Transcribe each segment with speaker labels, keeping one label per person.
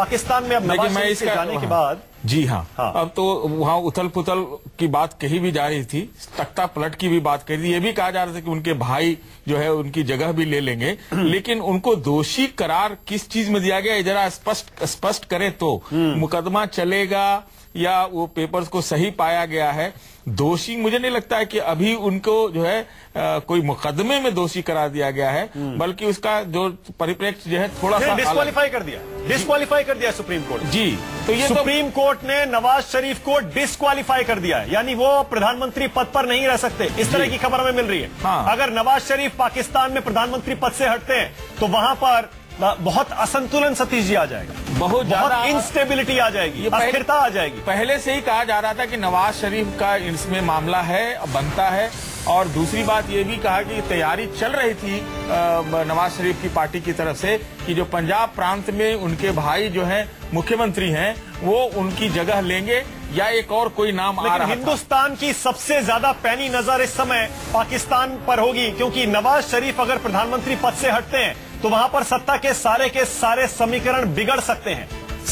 Speaker 1: पाकिस्तान में अब नवाज शरीफ के जाने के बाद
Speaker 2: जी हाँ, अब तो वहाँ उथल पुथल की बात कही भी जा रही थी, तख्ता पलट की भी बात कही थी, ये भी कहा जा रहा था कि उनके भाई जो है उनकी जगह भी ले लेंगे, लेकिन उनको दोषी करार किस चीज में दिया गया जरा स्पष्ट करें तो मुकदमा चलेगा या वो पेपर्स को सही पाया गया है। दोषी मुझे नहीं लगता है कि अभी उनको जो है कोई मुकदमे में दोषी करार दिया गया है, बल्कि उसका जो परिप्रेक्ष्य जो है थोड़ा सा
Speaker 1: डिस्क्वालीफाई कर दिया सुप्रीम कोर्ट।
Speaker 2: जी, तो ये
Speaker 1: सुप्रीम कोर्ट ने नवाज शरीफ को डिस्क्वालीफाई कर दिया है, यानी वो प्रधानमंत्री पद पर नहीं रह सकते, इस तरह की खबर हमें मिल रही है।
Speaker 2: हाँ।
Speaker 1: अगर नवाज शरीफ पाकिस्तान में प्रधानमंत्री पद से हटते हैं तो वहां पर बहुत असंतुलन सतीश जी आ जाएगा, बहुत ज्यादा इंस्टेबिलिटी आ जाएगी, अस्थिरता आ जाएगी।
Speaker 2: पहले से ही कहा जा रहा था कि नवाज शरीफ का इसमें मामला है, बनता है। और दूसरी बात ये भी कहा कि तैयारी चल रही थी नवाज शरीफ की पार्टी की तरफ से कि जो पंजाब प्रांत में उनके भाई जो हैं मुख्यमंत्री हैं वो उनकी जगह लेंगे या एक और कोई नाम आ रहा था।
Speaker 1: हिंदुस्तान की सबसे ज्यादा पैनी नजर इस समय पाकिस्तान पर होगी, क्योंकि नवाज शरीफ अगर प्रधानमंत्री पद से हटते हैं तो वहां पर सत्ता के सारे समीकरण बिगड़ सकते हैं,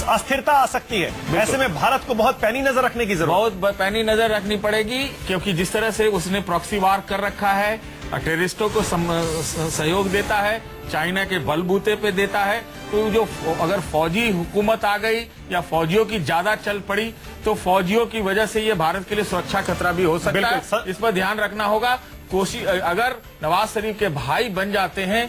Speaker 1: अस्थिरता आ सकती है। ऐसे में भारत को बहुत पैनी नजर रखने की जरूरत,
Speaker 2: बहुत पैनी नजर रखनी पड़ेगी, क्योंकि जिस तरह से उसने प्रॉक्सी वार कर रखा है, टेररिस्टों को सहयोग देता है, चाइना के बलबूते पे देता है, तो जो अगर फौजी हुकूमत आ गई या फौजियों की ज्यादा चल पड़ी तो फौजियों की वजह से ये भारत के लिए सुरक्षा खतरा भी हो सकता है। इस पर ध्यान रखना होगा। अगर नवाज शरीफ के भाई बन जाते हैं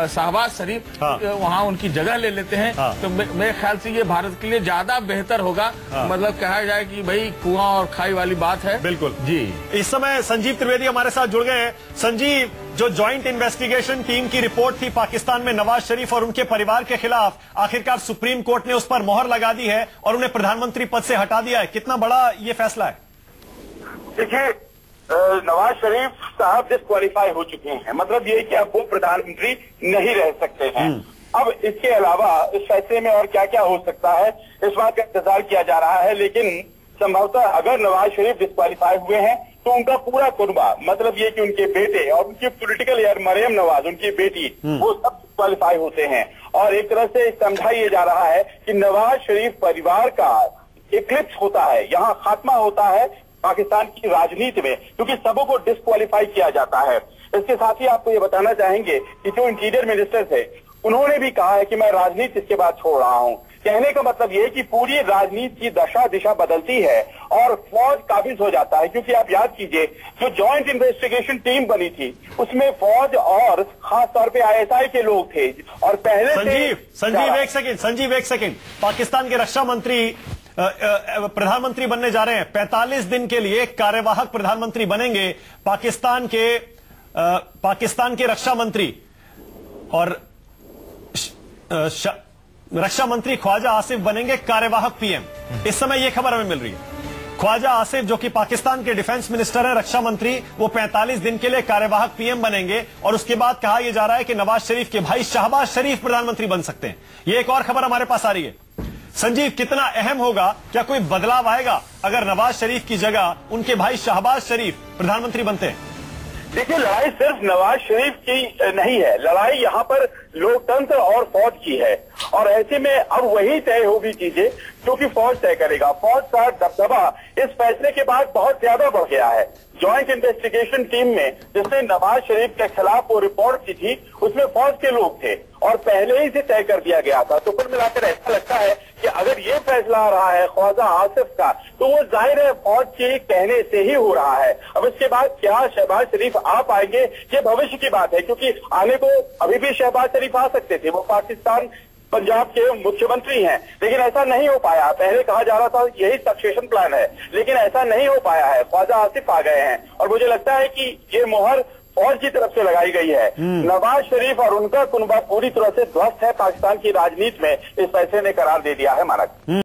Speaker 2: शहबाज शरीफ, वहाँ उनकी जगह ले लेते हैं, तो मेरे ख्याल से ये भारत के लिए ज्यादा बेहतर होगा। मतलब कहा जाए कि भाई कुआं और खाई वाली बात है।
Speaker 1: बिल्कुल
Speaker 2: जी।
Speaker 1: इस समय संजीव त्रिवेदी हमारे साथ जुड़ गए हैं। संजीव, जो ज्वाइंट इन्वेस्टिगेशन टीम की रिपोर्ट थी पाकिस्तान में नवाज शरीफ और उनके परिवार के खिलाफ, आखिरकार सुप्रीम कोर्ट ने उस पर मोहर लगा दी है और उन्हें प्रधानमंत्री पद से हटा दिया है। कितना बड़ा ये फैसला है?
Speaker 3: देखिए, नवाज शरीफ साहब डिस्क्वालीफाई हो चुके हैं, मतलब ये कि अब वो प्रधानमंत्री नहीं रह सकते हैं। अब इसके अलावा इस फैसले में और क्या क्या हो सकता है इस बात का इंतजार किया जा रहा है, लेकिन संभवतः अगर नवाज शरीफ डिस्क्वालीफाई हुए हैं तो उनका पूरा कुनबा, मतलब ये कि उनके बेटे और उनकी पॉलिटिकल यार मरियम नवाज, उनकी बेटी, वो सब डिस्क्वालीफाई होते हैं। और एक तरह से समझा ये जा रहा है कि नवाज शरीफ परिवार का इक्लिप्स होता है, यहाँ खात्मा होता है पाकिस्तान की राजनीति में, क्योंकि सबों को डिस्क्वालीफाई किया जाता है। इसके साथ ही आपको ये बताना चाहेंगे कि जो इंटीरियर मिनिस्टर थे उन्होंने भी कहा है कि मैं राजनीति इसके बाद छोड़ रहा हूं। कहने का मतलब ये कि पूरी राजनीति की दिशा बदलती है और फौज काबिज हो जाता है, क्योंकि आप याद कीजिए जो ज्वाइंट इन्वेस्टिगेशन टीम बनी थी उसमें फौज और खास तौर पे आईएसआई के लोग थे। और पहले
Speaker 1: संजीव एक सेकंड, पाकिस्तान के रक्षा मंत्री प्रधानमंत्री बनने जा रहे हैं, 45 दिन के लिए कार्यवाहक प्रधानमंत्री बनेंगे। पाकिस्तान के रक्षा मंत्री और रक्षा मंत्री ख्वाजा आसिफ बनेंगे कार्यवाहक पीएम। इस समय यह खबर हमें मिल रही है। ख्वाजा आसिफ जो कि पाकिस्तान के डिफेंस मिनिस्टर हैं, रक्षा मंत्री, वो 45 दिन के लिए कार्यवाहक पीएम बनेंगे। और उसके बाद कहा यह जा रहा है कि नवाज शरीफ के भाई शहबाज शरीफ प्रधानमंत्री बन सकते हैं। यह एक और खबर हमारे पास आ रही है। संजीव, कितना अहम होगा, क्या कोई बदलाव आएगा अगर नवाज शरीफ की जगह उनके भाई शहबाज शरीफ प्रधानमंत्री बनते हैं?
Speaker 3: देखिए, लड़ाई सिर्फ नवाज शरीफ की नहीं है, लड़ाई यहाँ पर लोकतंत्र और फौज की है। और ऐसे में अब वही तय होगी चीजें क्योंकि फौज तय करेगा। फौज का दबदबा इस फैसले के बाद बहुत ज्यादा बढ़ गया है। ज्वाइंट इन्वेस्टिगेशन टीम में जिसने नवाज शरीफ के खिलाफ वो रिपोर्ट की थी उसमें फौज के लोग थे और पहले ही से तय कर दिया गया था। तो कुल मिलाकर ऐसा लगता है कि अगर ये फैसला आ रहा है ख्वाजा आसिफ का तो वो जाहिर है फौज के कहने से ही हो रहा है। अब इसके बाद क्या शहबाज शरीफ आ पाएंगे ये भविष्य की बात है, क्योंकि आने को अभी भी शहबाज शरीफ आ सकते थे, वो पाकिस्तान पंजाब के मुख्यमंत्री हैं, लेकिन ऐसा नहीं हो पाया। पहले कहा जा रहा था यही सक्सेशन प्लान है, लेकिन ऐसा नहीं हो पाया है। ख्वाजा आसिफ आ गए हैं और मुझे लगता है कि ये मोहर फौज की तरफ से लगाई गई है। नवाज शरीफ और उनका कुनबा पूरी तरह से ध्वस्त है पाकिस्तान की राजनीति में, इस फैसले ने करार दे दिया है मानक।